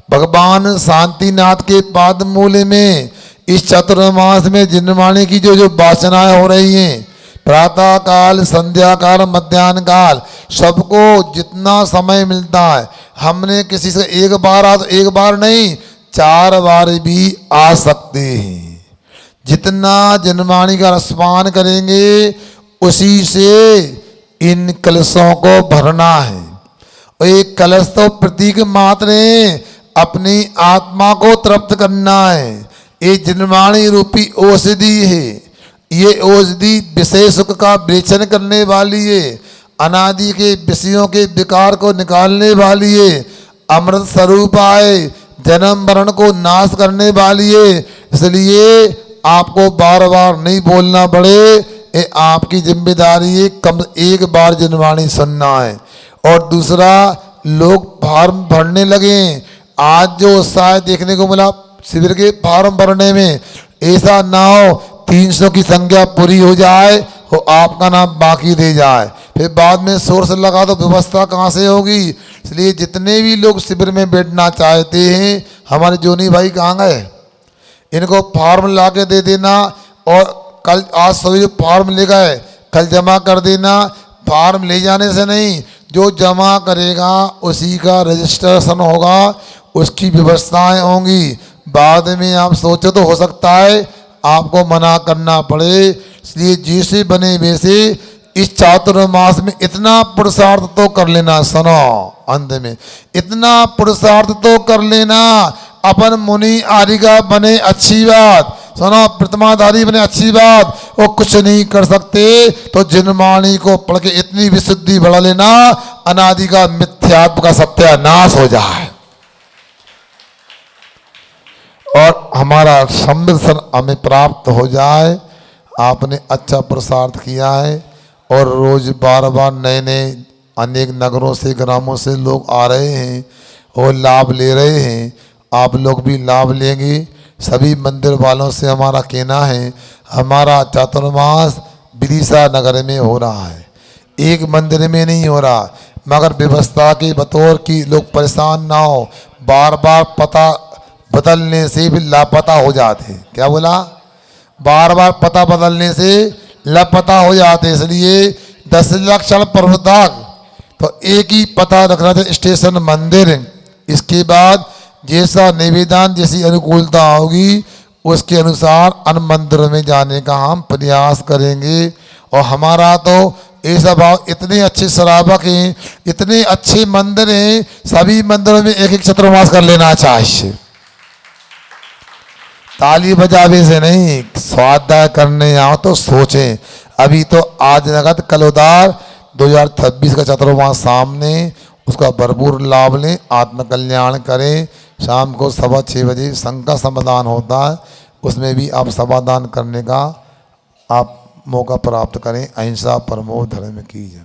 भगवान शांतिनाथ के पाद मूल में इस चतुर्मास में जिनवाणी की जो वासनाएं हो रही हैं, प्रातः काल, संध्या काल, मध्याह्न काल, सबको जितना समय मिलता है, हमने किसी से 1 बार आ तो 1 बार नहीं 4 बार भी आ सकते हैं। जितना जिनवाणी का रसपान करेंगे उसी से इन कलशों को भरना है। और एक कलश तो प्रतीक मात्र है, अपनी आत्मा को तृप्त करना है। ये जिनवाणी रूपी औषधि है। ये औषधि विषय सुख का विवेचन करने वाली है, अनादि के विषयों के विकार को निकालने वाली है, अमृत स्वरूप आए जन्म मरण को नाश करने वाली है। इसलिए आपको बार बार नहीं बोलना पड़े, ये आपकी जिम्मेदारी है। कम 1 बार जिनवाणी सुनना है। और दूसरा, लोग फार्म भरने लगे। आज जो उत्साह देखने को मिला शिविर के फार्म भरने में, ऐसा ना हो 300 की संख्या पूरी हो जाए और आपका नाम बाकी रह जाए, फिर बाद में सोर्स लगा तो व्यवस्था कहाँ से होगी। इसलिए जितने भी लोग शिविर में बैठना चाहते हैं, हमारे जोनी भाई कहाँ गए, इनको फॉर्म ला के दे देना। और कल आज सभी जो फॉर्म ले गए कल जमा कर देना। फॉर्म ले जाने से नहीं, जो जमा करेगा उसी का रजिस्ट्रेशन होगा, उसकी व्यवस्थाएं होंगी। बाद में आप सोचो तो हो सकता है आपको मना करना पड़े। इसलिए जैसे बने वैसे इस चातुर्मास में इतना पुरुषार्थ तो कर लेना। सुनो, अंत में इतना पुरुषार्थ तो कर लेना। अपन मुनि आरिगा बने अच्छी बात, सुनो, प्रतिमाधारी बने अच्छी बात, वो कुछ नहीं कर सकते। तो जिनवाणी को पढ़ के इतनी विशुद्धि बढ़ा लेना, अनादि का मिथ्यात्व का सत्यानाश हो जाए और हमारा समृद्ध हमें प्राप्त हो जाए। आपने अच्छा पुरुषार्थ किया है और रोज बार बार नए नए अनेक नगरों से, ग्रामों से लोग आ रहे हैं और लाभ ले रहे हैं। आप लोग भी लाभ लेंगे। सभी मंदिर वालों से हमारा कहना है, हमारा चातुर्मास विदिशा नगर में हो रहा है, एक मंदिर में नहीं हो रहा। मगर व्यवस्था के बतौर की लोग परेशान ना हो। बार बार पता बदलने से भी लापता हो जाते। क्या बोला? बार बार पता बदलने से लापता हो जाते। इसलिए 10 लक्षण पर्व तक तो एक ही पता रखना था, स्टेशन मंदिर। इसके बाद जैसा निवेदन, जैसी अनुकूलता होगी उसके अनुसार अन्य मंदिर में जाने का हम प्रयास करेंगे। और हमारा तो ऐसा भाव, इतने अच्छे श्रावक हैं, इतने अच्छे मंदिर हैं, सभी मंदिरों में एक एक चतुर्मास कर लेना चाहिए। ताली बजावे से नहीं, स्वाध्याय करने आओ तो सोचें। अभी तो आज नगद कल उदार 2026 का चतुर्मास सामने, उसका भरपूर लाभ लें, आत्मकल्याण करें। शाम को 6:15 बजे संघ का समाधान होता है, उसमें भी आप समाधान करने का आप मौका प्राप्त करें। अहिंसा परमो धर्म की जय।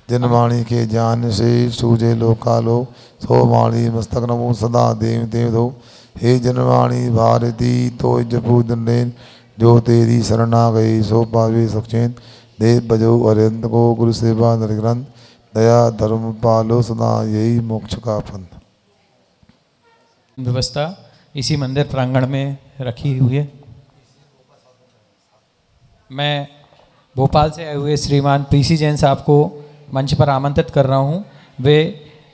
जिनवाणी के ज्ञान से सूझे लोकालो, सो वाणी मस्तक नमो सदा देव देव दो। हे जिनवाणी भारती तो जपू दंडेन, जो तेरी शरणा गई सो पावे सुखचैन। देव बजो अरिंद को गुरु सेवा नरग्रंथ, दया धर्म पालो सदा यही मोक्ष का पंथ। व्यवस्था इसी मंदिर प्रांगण में रखी हुई है। मैं भोपाल से आए हुए श्रीमान पीसी जैन साहब को मंच पर आमंत्रित कर रहा हूँ। वे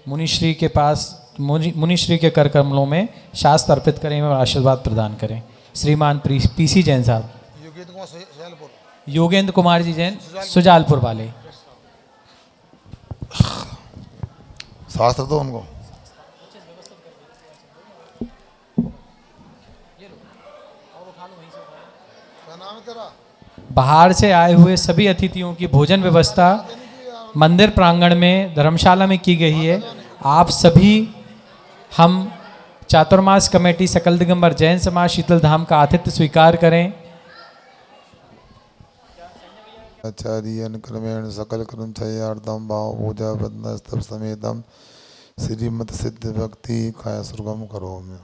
मुनिश्री के पास मुनिश्री के कर कमलों में शास्त्र अर्पित करें और आशीर्वाद प्रदान करें। श्रीमान पीसी जैन साहब। योगेंद्र कुमार जी जैन, सुजालपुर वाले। शास्त्र तो उनको बाहर से आए हुए सभी अतिथियों की भोजन व्यवस्था मंदिर प्रांगण में धर्मशाला में की गई है। आप सभी हम चातुर्मास कमेटी सकल दिगंबर जैन समाज शीतल धाम का आतिथ्य स्वीकार करें। आचार्य क्रमेण सकल कर्म छयार्थम भाव पूजा पद्म स्तव समेतम श्रीमद सिद्ध भक्ति काय सुगम करो में।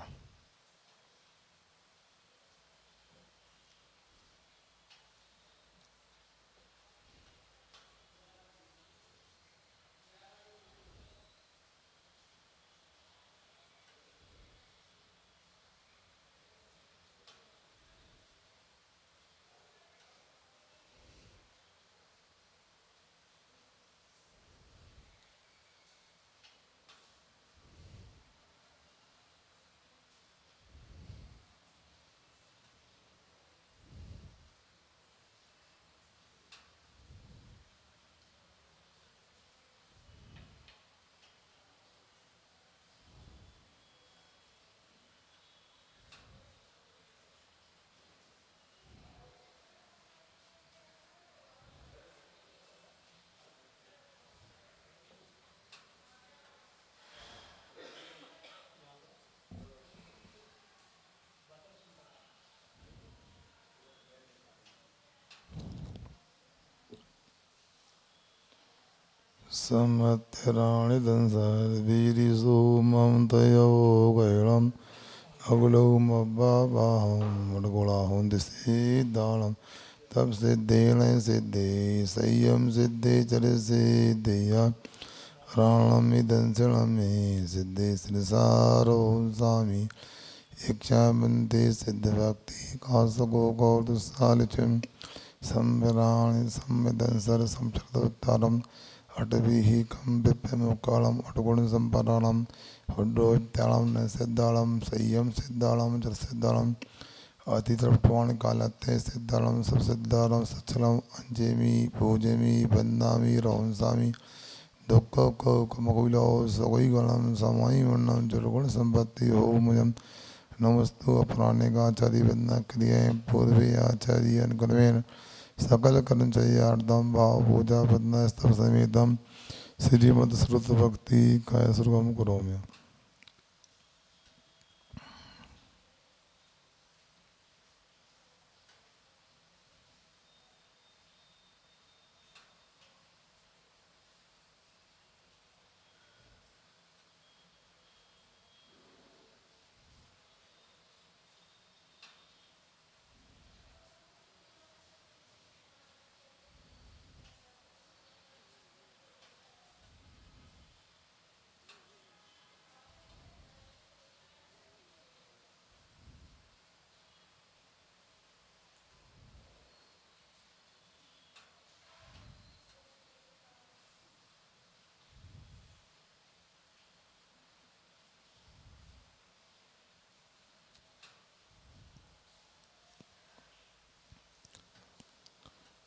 समत्यराणि दंसार वीरि सोमं तयो गैलम अगलो मब्बाबाहं मडगुणाहं दिसिदानं तब सिद्धेन सिद्धे संयम सिद्धे चर सिद्धेया राणम दंसणमे सिद्धे श्रीसारो स्वामी इच्छा बंदे सिद्ध भक्ति कासको गौरसालिचम संवराणि संविदंसर संशतोत्तरम अटवीहि कम विप्यमुकालम अटगुण संपराणम हुड्डोत्यालम न सिद्धालम संयम सिद्धालम जल सिद्धालम अतितृप्तवाण कालत्ते सिद्धालम सब सिद्धालम सचलम अंजेमी भोजेमी बंदामी रोहंसामी दुख को कमकुलो सगोई गणम समाई वर्णम जलगुण संपत्ति हो मुजम नमस्तु अपराने का आचार्य वंदना क्रियाएं पूर्वे आचार्य अनुक्रमेण सकल कर्मचर्यार्थम भाव पूजा पद्म स्तव समेतम श्रीमद श्रुत भक्ति काय सुगम करो में।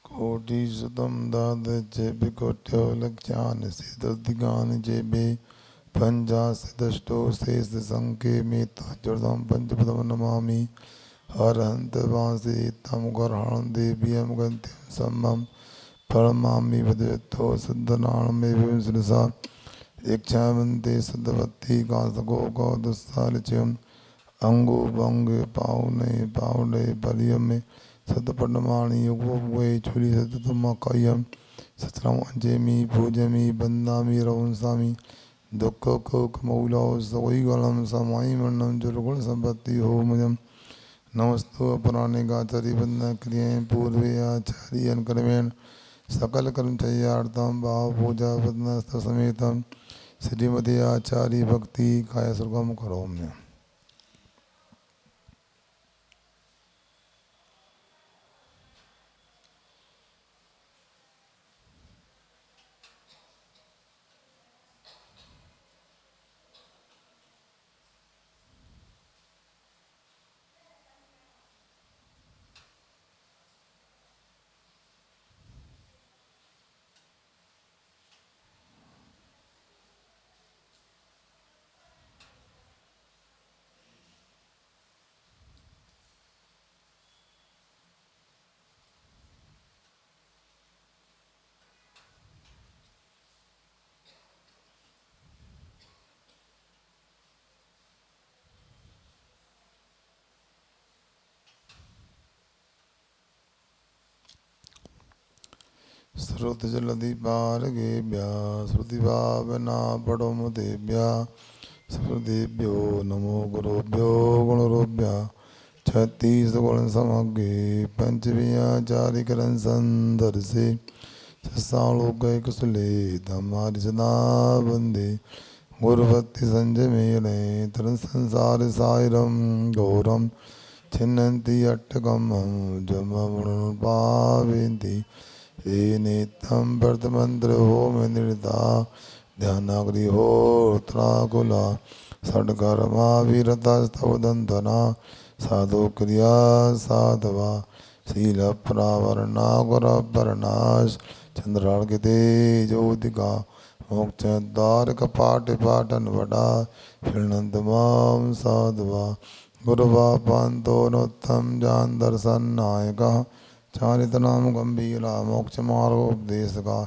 कोटि सुतम दाद जेबे कोट्यो लक्ष्यान सिद्धिगान जेबे पंजा सिदष्टो शेष संके मेता जर्दम पंचपदम नमामि हरहंत वासी तम गरहण देव्यम गंत्यम सम्मम परमामि भद्रतो सिद्धनाण में विंसृसा इच्छावंते सिद्धवत्ती कासको को दुस्सालिच्यम अंगो बंग पावने परियम में सतपटमाणी युगवे छुरी सततम कायम सत्रम अंजेमी भोजमी बंदामी रवंसामी दुख को कमौलो सोई गलम समाई वर्णम जलगुण संपत्ति हो मुजम नमस्तु अपराने गाचारी बंदना क्रियाएं पूर्वे आचार्य अनुक्रमेण सकल कर्मचर्यार्थम भाव पूजा पद्म समेतम श्रीमती आचार्य भक्ति काय सुगम करो में। श्रुति जलधि पारगेभ्य श्रुति भावना पड़ो मुदेभ्य श्रुदेभ्यो नमो गुरुभ्यो गुणरूभ्य छत्तीस गुण समग्रे पंचवियाचारिकरण संदर्शे ससालोक कुशले धमारि सदा वंदे गुरुभक्ति संजय मेले तरन संसार साइरम गौरम छिन्नन्ति अट्टकम जमवनुपावेन्ति एनेतं वर्तमंत्र होम निर्दा ध्यानाग्रि होत्राकुला षड्कर्मा वीरतस्तवदंतना साधु क्रिया साधवा शील प्रावरणा गुरपरनाश चंद्रार्घ्य ज्योतिका मोक्ष द्वार कपाट पाटन वडा फिरणंतमाम साधवा गुरुवा पांतो नोत्तम जान दर्शन नायक चारितनाम गंभीरा मोक्ष मार्गोपदेश का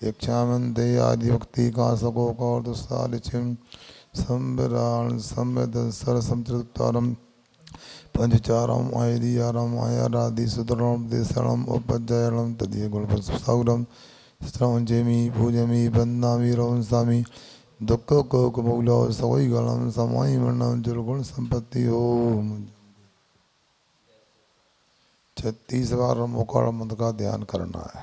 यक्षामंते आदि भक्ति का सको कौर दुस्सालिचिम संविराण संवेदन सरसमृतारम पंचचारम आयदियारम आयारादि सुतरम देशरम उपजयरम तदीय गुणपसौरम श्रवंजेमी पूजमी बंदामी रवंसामी दुख को कबूलो सवई गलम समाई वर्णम जुलगुण संपत्ति हो 36 बार मुखर मंत्र का ध्यान करना है।